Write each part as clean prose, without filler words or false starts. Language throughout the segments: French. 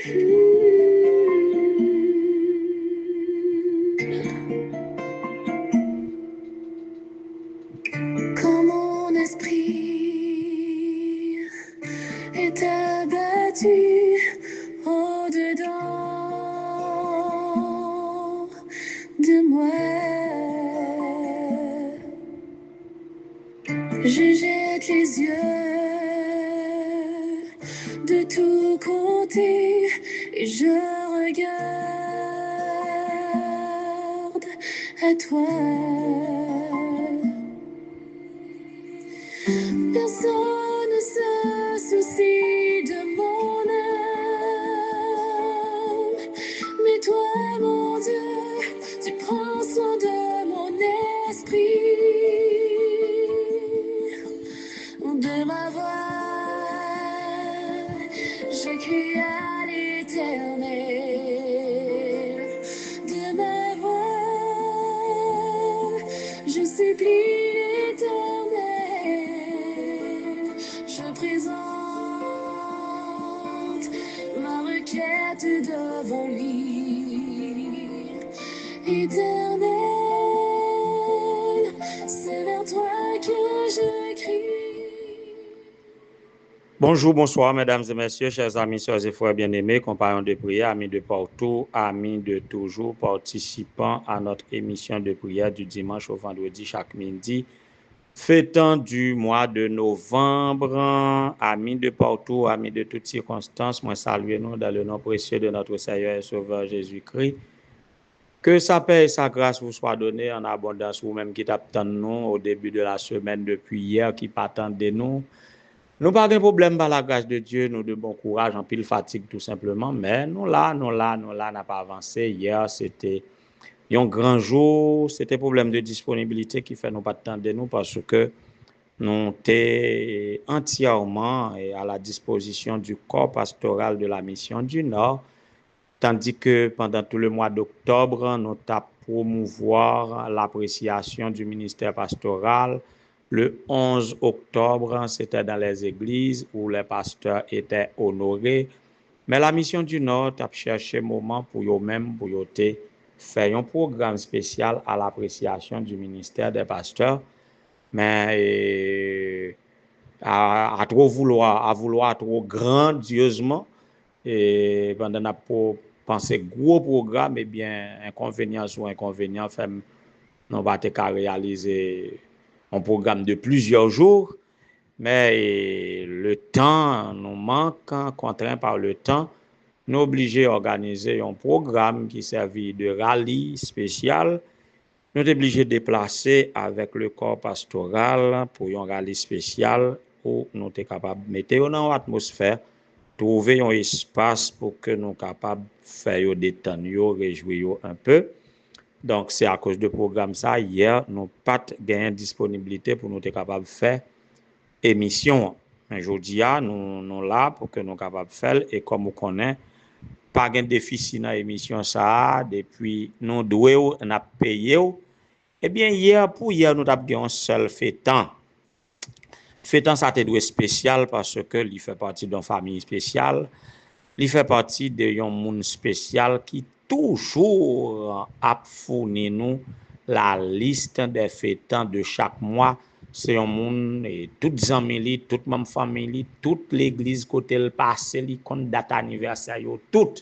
Quand mon esprit est abattu au-dedans de moi, je jette les yeux de tous côtés et je regarde à toi. Personne ne se soucie de mon âme, mais toi, mon Dieu, tu prends soin de mon esprit, de ma voix, je crie à l'Éternel, de ma voix, je supplie l'Éternel, je présente ma requête devant lui. Éternel, c'est vers toi que je crie. Bonjour, bonsoir, mesdames et messieurs, chers amis, sœurs et frères bien-aimés, compagnons de prière, amis de partout, amis de toujours, participants à notre émission de prière du dimanche au vendredi chaque midi, fêtant du mois de novembre, amis de partout, amis de toutes circonstances, moi saluez-nous dans le nom précieux de notre Seigneur et Sauveur Jésus-Christ. Que sa paix et sa grâce vous soient données en abondance, vous-même qui t'attendez nous au début de la semaine depuis hier, qui attendez nous. Nous pas de problème par la grâce de Dieu, nous de bon courage, en pile fatigue tout simplement, mais nous là, n'a pas avancé. Hier, c'était un grand jour, c'était problème de disponibilité qui fait nous pas attendre nous parce que nous étions entièrement à la disposition du corps pastoral de la mission du Nord, tandis que pendant tout le mois d'octobre, nous avons promouvoir l'appréciation du ministère pastoral. Le 11 octobre, c'était dans les églises où les pasteurs étaient honorés. Mais la mission du Nord a cherché un moment pour eux-mêmes, pour faire un programme spécial à l'appréciation du ministère des pasteurs. Mais à vouloir trop grandiosement, et pendant qu'on a pensé gros programme, eh bien, inconvénient sur inconvénient, nous va réaliser un programme de plusieurs jours, mais le temps nous manque, contraint par le temps, nous obligés d'organiser un programme qui servit de rallye spécial. Nous sommes obligés de déplacer avec le corps pastoral pour un rallye spécial où nous sommes capables de mettre dans l'atmosphère, trouver un espace pour que nous soyons capables de faire détendre, réjouir un peu. Donc, c'est à cause du programme ça. Hier, nous n'avons pas gagné de disponibilité pour nous être capables de faire émission. Aujourd'hui, nous sommes là pour que nous soyons capables de faire. Et comme vous connaissez, pas de déficit dans l'émission ça. Depuis, nous devons payer. Eh bien, hier, nous avons un seul fêtant. Fêtant, ça a spécial parce que il fait partie d'une famille spéciale. Il fait partie d'un monde spécial qui toujours a fourni nous la liste des fêtants de chaque mois. C'est un monde, et toutes les amis, toute ma famille, toute l'église côté le passé, les comptes date anniversaire, tout.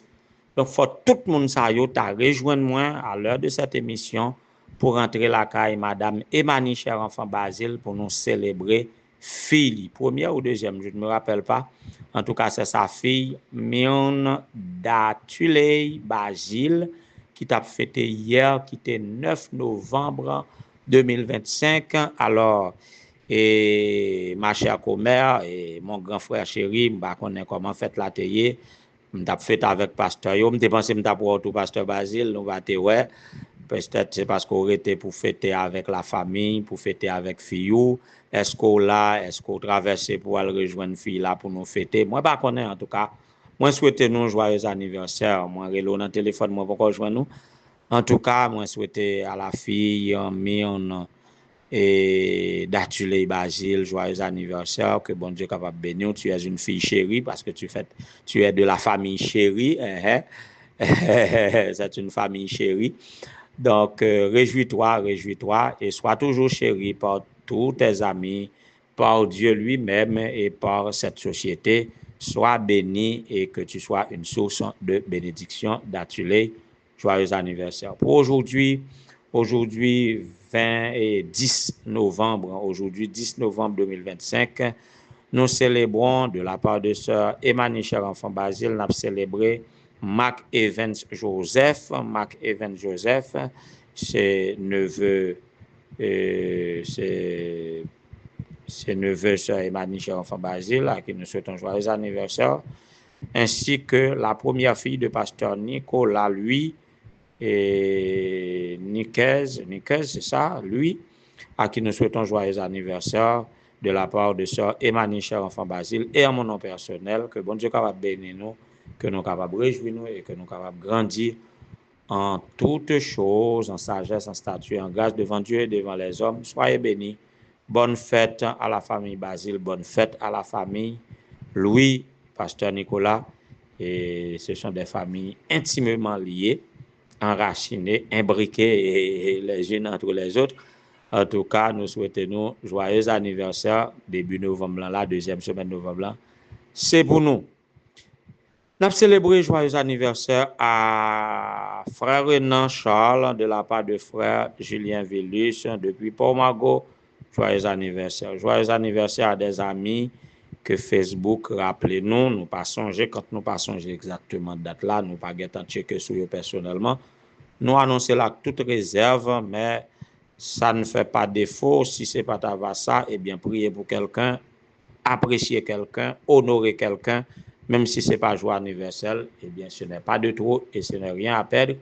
Donc, faut tout le monde ça t'a rejoindre moi à l'heure de cette émission pour rentrer la caille madame Emani, cher enfant Basile, pour nous célébrer fille, première ou deuxième, je ne me rappelle pas. En tout cas, c'est sa fille, Mion Datuley Basile, qui t'a fêté hier, qui était 9 novembre 2025. Alors, et ma chère commère et mon grand frère chéri, je ne connais comment fait la télé. Je fait avec pasteur. Je pensé que je pour tout pasteur Basile, nous va te ouais. Peut-être c'est parce qu'on était pour fêter avec la famille, pour fêter avec fille. Est-ce qu'on là, est-ce qu'on traverse pour aller rejoindre fille là pour nous fêter? Moi pas connais en tout cas. Moi souhaite nous joyeux anniversaire. Moi relo dans téléphone moi pour rejoindre nous. En tout cas, moi souhaite à la fille et d'Atulé Basile, joyeux anniversaire, que bon Dieu capable de bénir. Tu es une fille chérie parce que tu es de la famille chérie. C'est une famille chérie. Donc, réjouis-toi et sois toujours chéri par tous tes amis, par Dieu lui-même et par cette société. Sois béni et que tu sois une source de bénédiction d'Atulé. Joyeux anniversaire. Pour aujourd'hui 20 et 10 novembre, aujourd'hui 10 novembre 2025, nous célébrons de la part de sœur Emmanuel Cher Enfant Basile, nous avons célébré Mark Evans Joseph. Mark Evans Joseph, c'est neveu, c'est neveu sœur Emmanuel Cher Enfant Basile, à qui nous souhaitons joyeux anniversaire, ainsi que la première fille de pasteur Nicolas, lui, et Niquez, c'est ça, lui, à qui nous souhaitons joyeux anniversaire de la part de sœur Emmanuel Cher Enfant Basile et à mon nom personnel, que bon Dieu capable bénir nous, que nous capables réjouir nous et que nous capables grandir en toutes choses, en sagesse, en statut, en grâce devant Dieu et devant les hommes. Soyez bénis. Bonne fête à la famille Basile, bonne fête à la famille Louis, pasteur Nicolas. Et ce sont des familles intimement liées, enracinées, imbriquées et les unes entre les autres. En tout cas, nous souhaitons joyeux anniversaire, début novembre, la deuxième semaine novembre. C'est pour nous. Nous avons célébré joyeux anniversaire à frère Renan Charles de la part de frère Julien Villus depuis Port-Margot. Joyeux anniversaire. Joyeux anniversaire à des amis que Facebook rappelez nous pas songer quand nous pas songer exactement date là, nous pas guettant checker sur eux personnellement. Nous annoncer là toute réserve, mais ça ne fait pas défaut. Si c'est pas ta ça, eh bien priez pour quelqu'un, apprécier quelqu'un, honorer quelqu'un. Même si ce n'est pas joyeux anniversaire, eh bien, ce n'est pas de trop et ce n'est rien à perdre.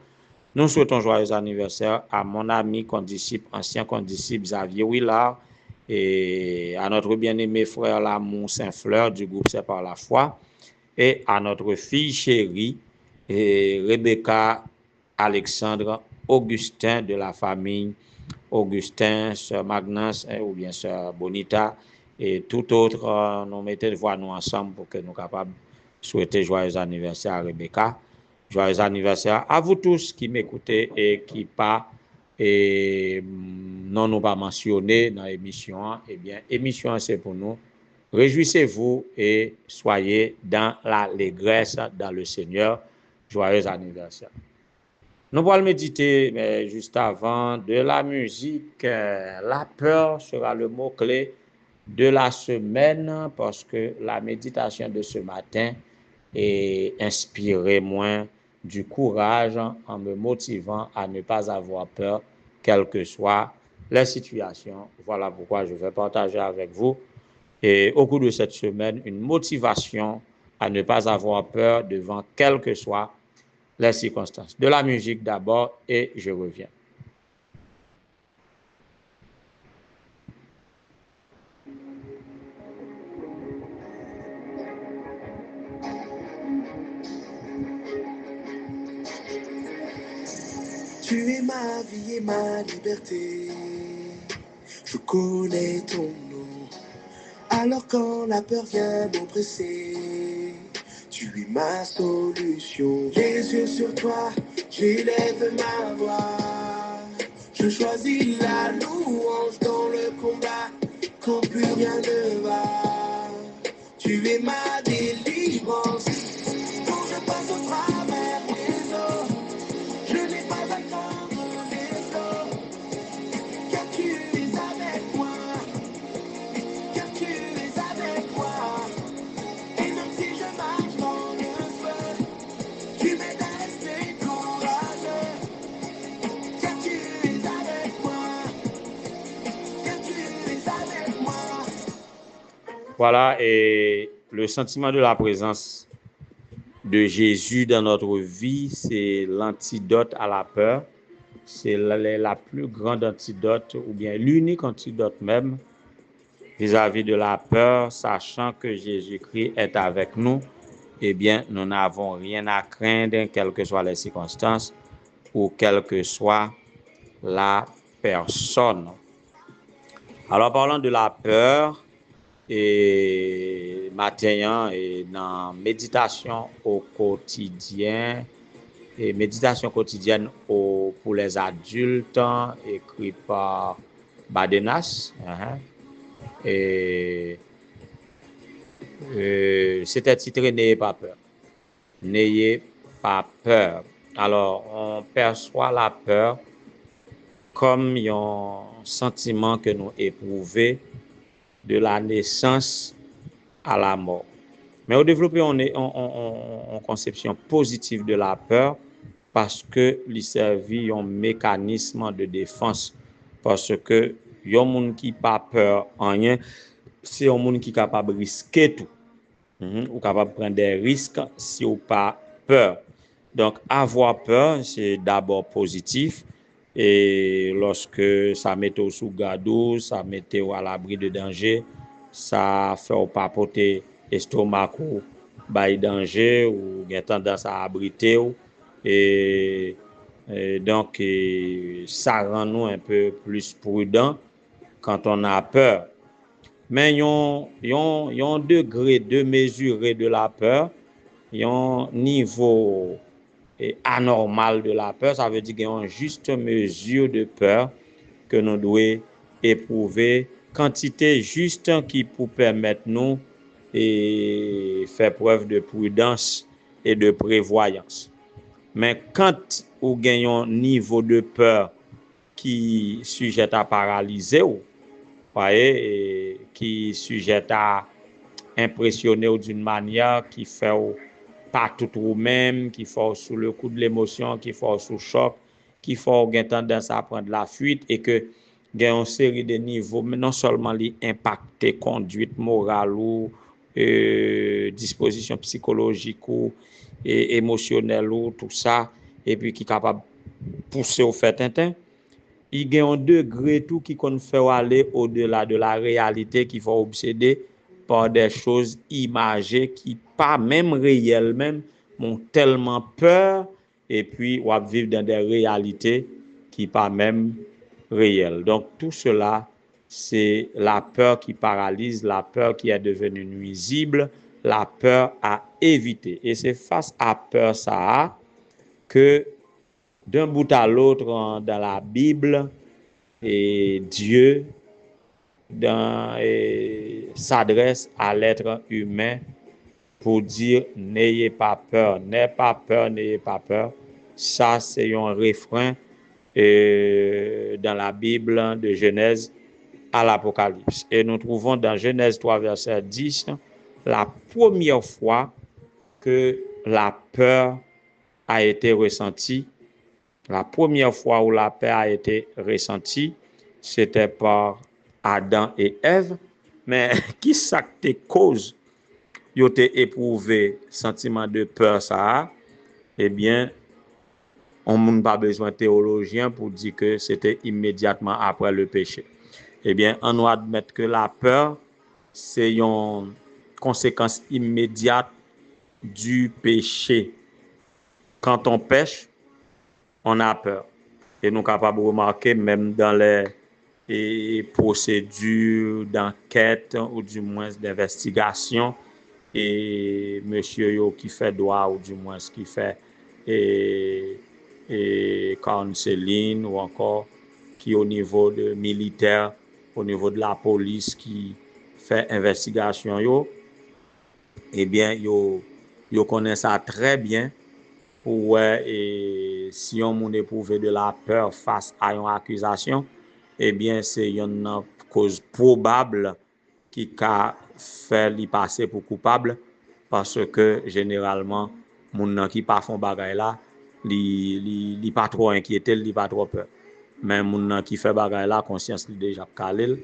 Nous souhaitons joyeux anniversaire à mon ami condisciple, ancien condisciple Xavier Willard et à notre bien-aimé frère Lamont Saint-Fleur du groupe C'est par la foi et à notre fille chérie et Rebecca Alexandre Augustin de la famille Augustin, sœur Magnus ou bien sœur Bonita et tout autre, nous mettons voix nous ensemble pour que nous capables souhaiter joyeux anniversaire à Rebecca. Joyeux anniversaire à vous tous qui m'écoutez et qui pas et non nous pas mentionné dans l'émission. Eh bien, émission c'est pour nous. Réjouissez-vous et soyez dans l'allégresse dans le Seigneur. Joyeux anniversaire. Nous allons méditer, mais juste avant, de la musique. La peur sera le mot-clé de la semaine parce que la méditation de ce matin et inspirer moins du courage en me motivant à ne pas avoir peur, quelles que soient les situations. Voilà pourquoi je vais partager avec vous et au cours de cette semaine une motivation à ne pas avoir peur devant quelles que soient les circonstances. De la musique d'abord et je reviens. Tu es ma vie et ma liberté. Je connais ton nom. Alors quand la peur vient m'oppresser, tu es ma solution. Les yeux sur toi, j'élève ma voix. Je choisis la louange dans le combat, quand plus rien ne va. Tu es ma délivrance. Quand je passe au travers des eaux, je n'ai pas à attendre les eaux, car tu es avec moi, car tu es avec moi. Et même si je marche dans le feu, tu m'aides à rester courageux, car tu es avec moi, car tu es avec moi. Voilà, et le sentiment de la présence de Jésus dans notre vie, c'est l'antidote à la peur. C'est la plus grande antidote, ou bien l'unique antidote même, vis-à-vis de la peur, sachant que Jésus-Christ est avec nous, eh bien, nous n'avons rien à craindre, quelles que soient les circonstances ou quelle que soit la personne. Alors, parlant de la peur, et matin, et dans méditation au quotidien, et méditation quotidienne pour les adultes, écrit par Badenas, et c'était titré N'ayez pas peur. N'ayez pas peur. Alors, on perçoit la peur comme un sentiment que nous éprouvons de la naissance à la mort. Mais au développer une conception positive de la peur parce que il servit un mécanisme de défense. Parce que yon moun qui pas peur en rien, c'est un monde qui est capable de risquer tout. Ou capable de prendre des risques si ou pas peur. Donc, avoir peur, c'est d'abord positif. Et lorsque ça met sous garde, ça met à l'abri de danger, ça fait pas porter estomac ou bail danger ou a tendance à abriter. Donc, ça rend nous un peu plus prudents quand on a peur. Mais il y a un degré de mesurer de la peur, il y a un niveau anormal de la peur, ça veut dire qu'il y a une juste mesure de peur que nous devons éprouver, quantité juste qui peut permettre nous de faire preuve de prudence et de prévoyance. Mais quand vous gagnez un niveau de peur qui sujet à paralyser, qui sujet à impressionner d'une manière qui fait pas tout ou même, qui fait sous le coup de l'émotion, qui fait sous choc, qui fait tendance à prendre la fuite et que il y a une série de niveaux, mais non seulement les impacter conduite morale ou disposition psychologique ou émotionnelle ou tout ça, et puis qui est capable de pousser au fait tintin. Il y a un degré tout qui qu'on fait aller au-delà de la réalité, qui faut obséder par des choses imagées qui pas même réelles même, ont tellement peur et puis on va vivre dans des réalités qui pas même réelles. Donc tout cela, c'est la peur qui paralyse, la peur qui est devenue nuisible, la peur à éviter. Et c'est face à peur ça que d'un bout à l'autre dans la Bible, et Dieu s'adresse à l'être humain pour dire n'ayez pas peur, n'ayez pas peur, n'ayez pas peur. Ça, c'est un refrain dans la Bible de Genèse à l'Apocalypse. Et nous trouvons dans Genèse 3, verset 10, la première fois que la peur a été ressentie. La première fois où la peur a été ressentie, c'était par Adam et Ève. Mais qui ça te cause? Ils ont éprouvé sentiment de peur ça? Eh bien, on n'a pas besoin de théologien pour dire que c'était immédiatement après le péché. Eh bien, on doit admettre que la peur, c'est une conséquence immédiate du péché. Quand on pêche, on a peur. Et nous sommes capables de remarquer, même dans les procédures d'enquête ou du moins d'investigation, et monsieur yo qui fait droit ou du moins qui fait counseling ou encore qui au niveau de militaire, au niveau de la police qui fait investigation yo, eh bien yo connaît ça très bien. Et si on éprouve de la peur face à une accusation, eh bien, c'est une cause probable qui a fait lui passer pour coupable parce que généralement, les gens qui ne font pas bagay là, li pas trop inquiété, li pas trop peur. Mais les gens qui font bagay là, conscience li déjà calé,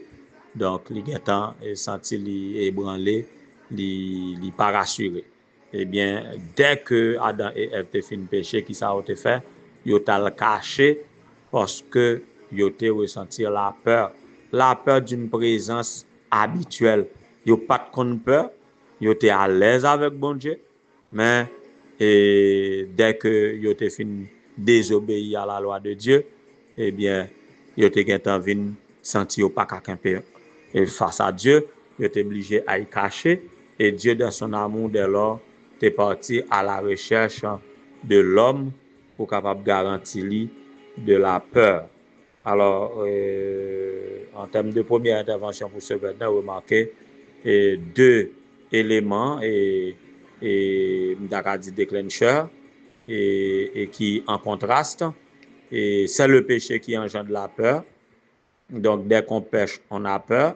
donc li getan et senti li ébranlé, li pas rassuré. Eh bien, dès que Adam et Ève te fin péché, qui ça a été fait, ils ont caché parce que ils ont ressenti la peur d'une présence habituelle. Ils n'ont pas de peur, ils étaient à l'aise avec bon Dieu, mais dès que ils ont fin désobéir à la loi de Dieu, eh bien, ils ont vin senti pas qu'un peu et face à Dieu, tu es obligé à y cacher. Et Dieu, dans son amour, dès lors, tu es parti à la recherche de l'homme pour capable garantir de la peur. Alors, en termes de première intervention pour ce maintenant, remarquez deux éléments et dit déclencheur et qui en contraste. Et c'est le péché qui engendre la peur. Donc, dès qu'on pêche, on a peur.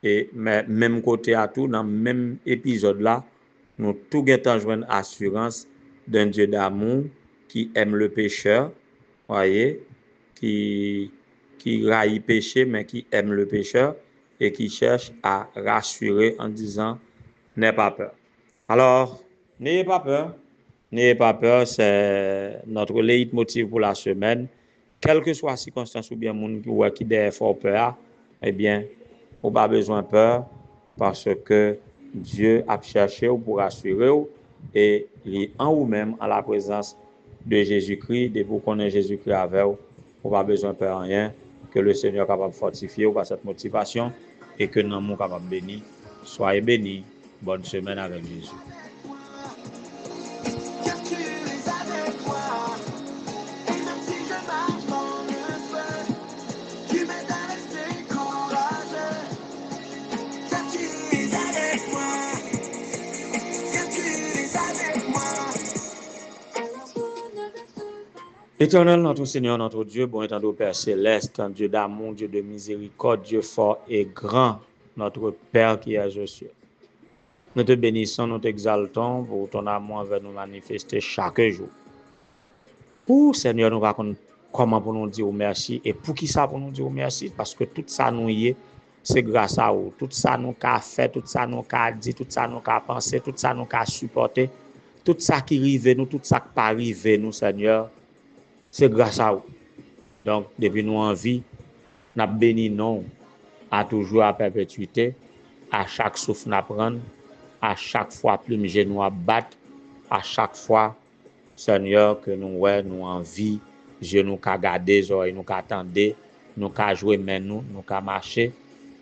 Et mais même côté à tout, dans le même épisode là, nous tout gagnons joindre assurance d'un Dieu d'amour qui aime le pécheur, voyez, qui raille péché, mais qui aime le pécheur et qui cherche à rassurer en disant n'aie pas peur. Alors, n'ayez pas peur. N'ayez pas peur, c'est notre leitmotiv pour la semaine. Quelle que soit la circonstance ou bien moun qui est fort peur, eh bien, on n'a pas besoin de peur parce que Dieu a cherché pour rassurer et il en vous-même en la présence de Jésus-Christ, de vous connaître Jésus-Christ avec vous, on n'a pas besoin de peur rien, que le Seigneur est capable de fortifier par cette motivation et que nous sommes capables de bénir. Soyez bénis. Bonne semaine avec Jésus. Éternel, notre Seigneur, notre Dieu, bon étant Père céleste, Dieu d'amour, Dieu de miséricorde, Dieu fort et grand, notre Père qui est aux cieux. Nous te bénissons, nous t'exaltons pour ton amour envers nous manifester chaque jour. Seigneur, nous racontons comment pour nous dire merci et pour qui ça pour nous dire merci, parce que tout ça nous y est, c'est grâce à vous. Tout ça nous qu'a fait, tout ça nous qu'a dit, tout ça nous qu'a pensé, tout ça nous qu'a supporté, tout ça qui arrive nous, tout ça qui pas arrive nous, Seigneur. C'est grâce à vous. Donc, depuis nous en vie, nous avons béni non à toujours à perpétuité, à chaque souffle nous prendre, à chaque fois plus de genoux à battre, à chaque fois, Seigneur, que nous en vie, genoux qu'à garder, oreilles nous qu'à attendre, nous qu'à jouer, mais nous qu'à marcher.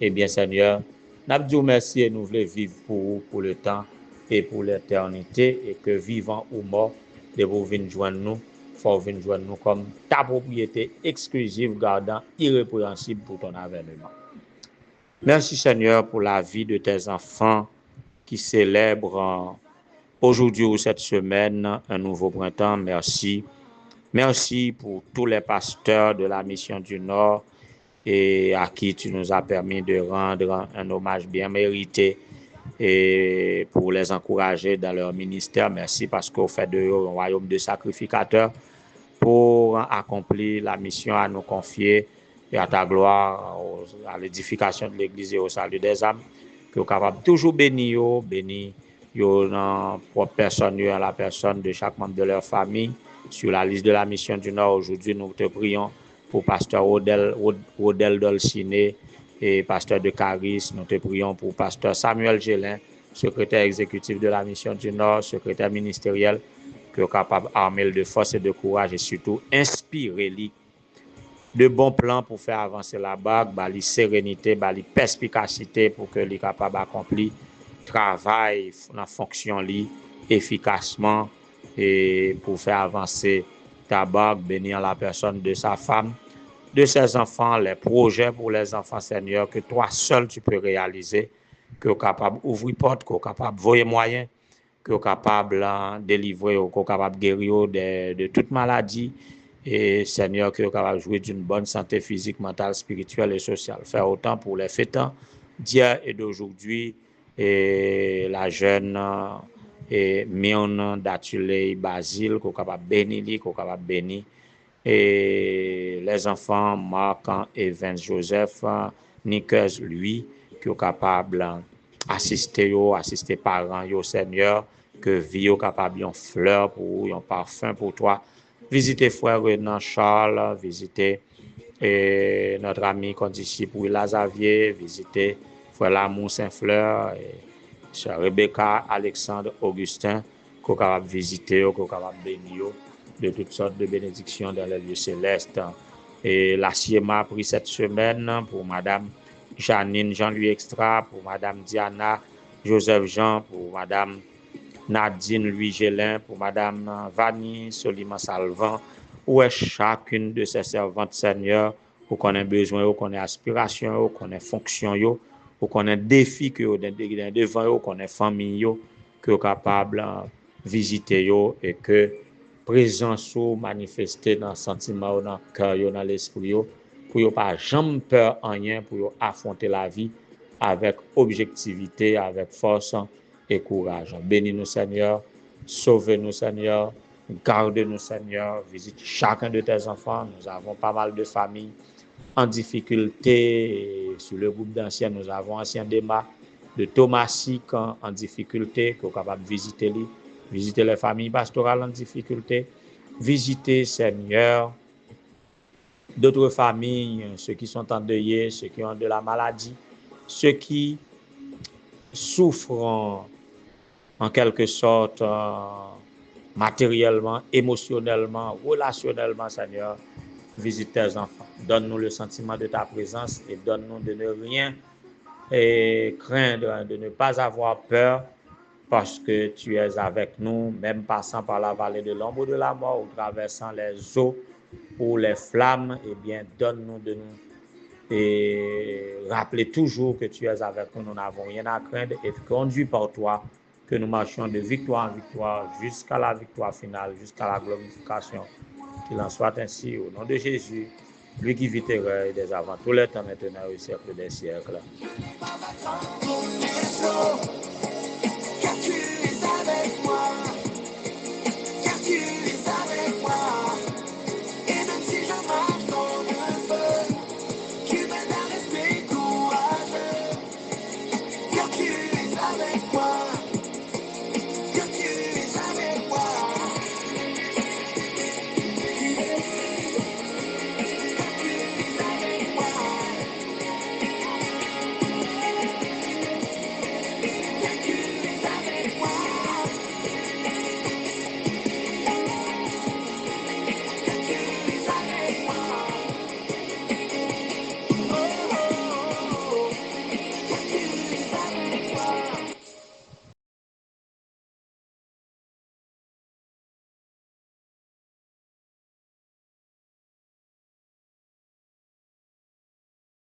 Eh bien, Seigneur, nous avons dit merci et nous voulons vivre pour vous, pour le temps et pour l'éternité, et que vivant ou mort, de vous venir joindre nous. Faut venir joindre nous comme ta propriété exclusive, gardant irrépréhensible pour ton avènement. Merci Seigneur pour la vie de tes enfants qui célèbrent aujourd'hui ou cette semaine un nouveau printemps. Merci. Merci pour tous les pasteurs de la Mission du Nord et à qui tu nous as permis de rendre un hommage bien mérité et pour les encourager dans leur ministère. Merci parce qu'au fait de un royaume de sacrificateurs pour accomplir la mission à nous confier et à ta gloire, à l'édification de l'Église et au salut des âmes, que nous sommes capables toujours bénir dans propre personne, dans la personne de chaque membre de leur famille. Sur la liste de la Mission du Nord, aujourd'hui, nous te prions pour pasteur Rodel Dolciné et pasteur de Caris. Nous te prions pour pasteur Samuel Gélin, secrétaire exécutif de la Mission du Nord, secrétaire ministériel, que capable d'armer de force et de courage et surtout inspirer de bons plans pour faire avancer la barque, bali sérénité, bali perspicacité pour que les capable d'accomplir travail dans fonction li efficacement et pour faire avancer ta barque, bénir la personne de sa femme, de ses enfants, les projets pour les enfants, Seigneur, que toi seul tu peux réaliser, que tu es capable d'ouvrir porte, que tu es capable de voyer moyens, que tu es capable de délivrer, que tu es capable de guérir de toute maladie, et Seigneur, que tu es capable de jouir d'une bonne santé physique, mentale, spirituelle et sociale. Faire autant pour les fêtants d'hier et d'aujourd'hui, et la jeune et Mion Datulé Basile, qui est capable de bénir, qui est capable de bénir, et les enfants Marc et Vince Joseph, Nicolas, lui, qui est capable d'assister parents, yo Seigneur, que vie est capable de fleur pour un parfum pour toi. Visiter frère Renan Charles, visiter notre ami condisciple Willa Xavier, visiter frère Lamour Saint-Fleur, sœur Rebecca, Alexandre, Augustin, qu'on est capable de visiter, qu'on est capable de bénir de toutes sortes de bénédictions dans les lieux célestes. Et la CIEMA a pris cette semaine pour madame Janine Jean-Louis Extra, pour Madame Diana Joseph Jean, pour Madame Nadine Louis Gélin, pour Madame Vanny Soliman Salvan, ou est chacune de ces servantes, Seigneur, ou qu'on ait besoin, ou qu'on ait aspiration, ou qu'on ait fonction, ou qu'on ait défi que ou devant, ou qu'on ait famille, que vous capable visiter et que présence ou manifester dans le sentiment, dans le cœur, dans l'esprit, pour ne pas jamais peur en rien, pour affronter la vie avec objectivité, avec force et courage. Bénis-nous, Seigneur, sauve-nous, Seigneur, garde-nous, Seigneur, visite chacun de tes enfants. Nous avons pas mal de familles en difficulté. Et sur le groupe d'anciens, nous avons Ancien Déma de Thomasik en difficulté, qui est capable de visiter les familles pastorales en difficulté, visiter, Seigneur, d'autres familles, ceux qui sont endeuillés, ceux qui ont de la maladie, ceux qui souffrent en quelque sorte matériellement, émotionnellement, relationnellement, Seigneur, visite tes enfants. Donne-nous le sentiment de ta présence et donne-nous de ne rien craindre, de ne pas avoir peur parce que tu es avec nous, même passant par la vallée de l'ombre de la mort ou traversant les eaux ou les flammes, eh bien, donne-nous de nous et rappeler toujours que tu es avec nous, nous n'avons rien à craindre et conduit par toi, que nous marchions de victoire en victoire jusqu'à la victoire finale, jusqu'à la glorification. Qu'il en soit ainsi au nom de Jésus, lui qui vit et des avant tous les temps, maintenant et au siècle des siècles.